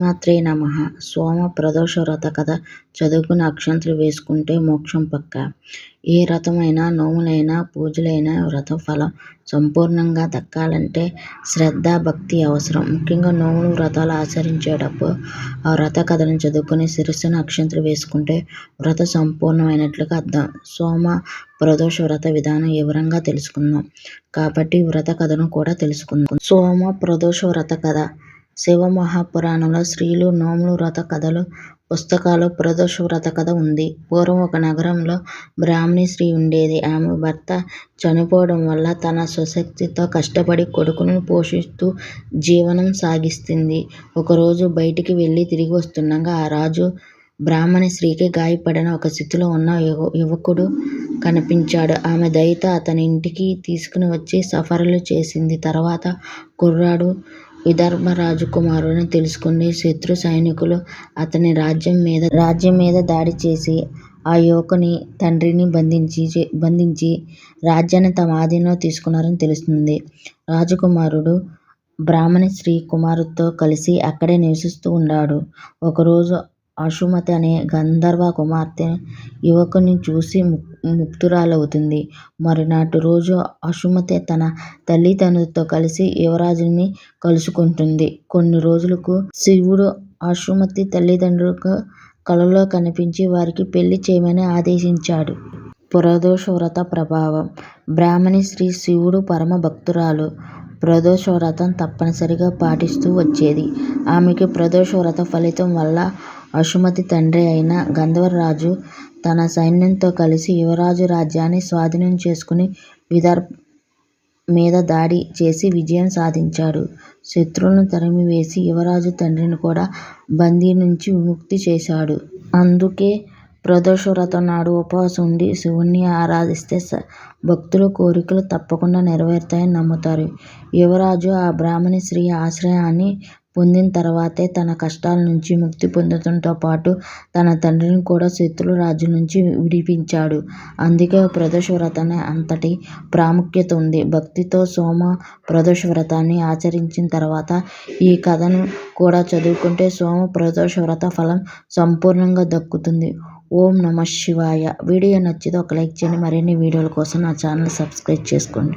మాత్రే నమః. సోమ ప్రదోష వ్రత కథ చదువుకుని అక్షంతలు వేసుకుంటే మోక్షం పక్కా. ఏ వ్రతమైనా, నోములైనా, పూజలైనా వ్రత ఫలం సంపూర్ణంగా దక్కాలంటే శ్రద్ధ, భక్తి అవసరం. ముఖ్యంగా నోములు, వ్రతాలు ఆచరించేటప్పుడు ఆ వ్రత కథలను చదువుకుని శిరస్సున అక్షంతలు వేసుకుంటే వ్రత సంపూర్ణమైనట్లుగా అర్థం. సోమ ప్రదోష వ్రత విధానం వివరంగా తెలుసుకుందాం. కాబట్టి వ్రత కథను కూడా తెలుసుకుందాం. సోమ ప్రదోష వ్రత కథ. శివ మహాపురాణంలో స్త్రీలు నోములు వ్రత కథలు పుస్తకాలు ప్రదోష వ్రత కథ ఉంది. పూర్వం ఒక నగరంలో బ్రాహ్మణి స్త్రీ ఉండేది. ఆమె భర్త చనిపోవడం వల్ల తన స్వశక్తితో కష్టపడి కొడుకును పోషిస్తూ జీవనం సాగిస్తుంది. ఒకరోజు బయటికి వెళ్ళి తిరిగి వస్తుండగా ఆ రాజు బ్రాహ్మణి స్త్రీకి గాయపడిన ఒక స్థితిలో ఉన్న యువకుడు కనిపించాడు. ఆమె దయతో అతని ఇంటికి తీసుకుని వచ్చి సఫరులు చేసింది. తర్వాత కుర్రాడు విదర్భ రాజకుమారుడని తెలుసుకుని శత్రు సైనికులు అతని రాజ్యం మీద దాడి చేసి ఆ యువకుని తండ్రిని బంధించి రాజ్యాన్ని తమ ఆధీనంలో తీసుకున్నారని తెలుస్తుంది. రాజకుమారుడు బ్రాహ్మణి స్త్రీ కుమారుడితో కలిసి అక్కడే నివసిస్తూ ఉన్నాడు. ఒకరోజు అసుమతి అనే గంధర్వ కుమార్తె యువకుని చూసి ముగ్ధురాలవుతుంది. మరునాటి రోజు అసుమతి తన తల్లిదండ్రులతో కలిసి యువరాజుని కలుసుకుంటుంది. కొన్ని రోజులకు శివుడు అసుమతి తల్లిదండ్రులకు కలలో కనిపించి వారికి పెళ్లి చేయమని ఆదేశించాడు. ప్రదోష వ్రత ప్రభావం. బ్రాహ్మణి స్త్రీ శివుడు పరమ భక్తురాలు. ప్రదోష వ్రతం తప్పనిసరిగా పాటిస్తూ వచ్చేది. ఆమెకి ప్రదోష వ్రత ఫలితం వల్ల అసుమతి తండ్రి అయిన గంధర్వరాజు తన సైన్యంతో కలిసి యువరాజు రాజ్యాన్ని స్వాధీనం చేసుకుని విదర్భ మీద దాడి చేసి విజయం సాధించాడు. శత్రువులను తరిమివేసి యువరాజు తండ్రిని కూడా బందీ నుంచి విముక్తి చేశాడు. అందుకే ప్రదోష వ్రతం నాడు ఉపవాసం ఉండి శివుణ్ణి ఆరాధిస్తే భక్తుల కోరికలు తప్పకుండా నెరవేరుతాయని నమ్ముతారు. యువరాజు ఆ బ్రాహ్మణి స్త్రీ ఆశ్రయాన్ని పొందిన తర్వాతే తన కష్టాల నుంచి ముక్తి పొందడంతో పాటు తన తండ్రిని కూడా శత్రువుల రాజ్యం నుంచి విడిపించాడు. అందుకే ప్రదోష వ్రతానికి అంతటి ప్రాముఖ్యత ఉంది. భక్తితో సోమ ప్రదోష వ్రతాన్ని ఆచరించిన తర్వాత ఈ కథను కూడా చదువుకుంటే సోమ ప్రదోష వ్రత ఫలం సంపూర్ణంగా దక్కుతుంది. ఓం నమః శివాయ. వీడియో నచ్చితే ఒక లైక్ చేయండి. మరిన్ని వీడియోల కోసం నా ఛానల్ సబ్స్క్రైబ్ చేసుకోండి.